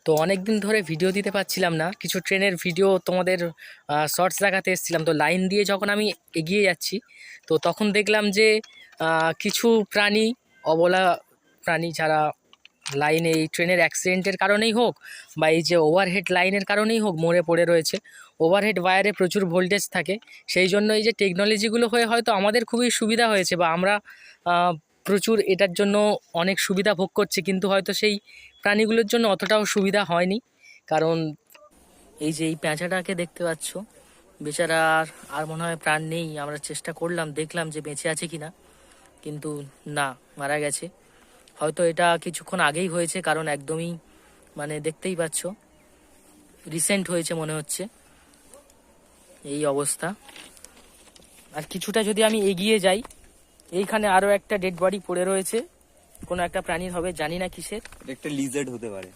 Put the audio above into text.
তো অনেক দিন ধরে ভিডিও দিতে পারছিলাম না, কিছু ট্রেনের ভিডিও তোমাদের শর্টস দেখাতে এসেছিলাম। তো লাইন দিয়ে যখন আমি এগিয়ে যাচ্ছি, তো তখন দেখলাম যে কিছু প্রাণী, অবলা প্রাণী, যারা লাইনে এই ট্রেনের অ্যাক্সিডেন্টের কারণেই হোক বা এই যে ওভারহেড লাইনের কারণেই হোক মরে পড়ে রয়েছে। ওভারহেড ওয়্যারে প্রচুর ভোল্টেজ থাকে, সেই জন্য এই যে টেকনোলজিগুলো হয়ে হয়তো আমাদের খুবই সুবিধা হয়েছে বা আমরা প্রচুর এটার জন্য অনেক সুবিধা ভোগ করছি, কিন্তু হয়তো সেই প্রাণীগুলোর জন্য অতটাও সুবিধা হয়নি। কারণ এই যে এই পেঁচাটাকে দেখতে পাচ্ছ, বেচারা আর মনে হয় প্রাণ নেই। আমরা চেষ্টা করলাম, দেখলাম যে বেঁচে আছে কিনা, কিন্তু না, মারা গেছে। হয়তো এটা কিছুক্ষণ আগেই হয়েছে, কারণ একদমই মানে দেখতেই পাচ্ছ রিসেন্ট হয়েছে মনে হচ্ছে এই অবস্থা। আর কিছুটা যদি আমি এগিয়ে যাই, এইখানে আরও একটা ডেড বডি পড়ে রয়েছে, কোনো একটা প্রাণীর হবে, জানি না কিসের। একটা লিজার্ড হতে পারে।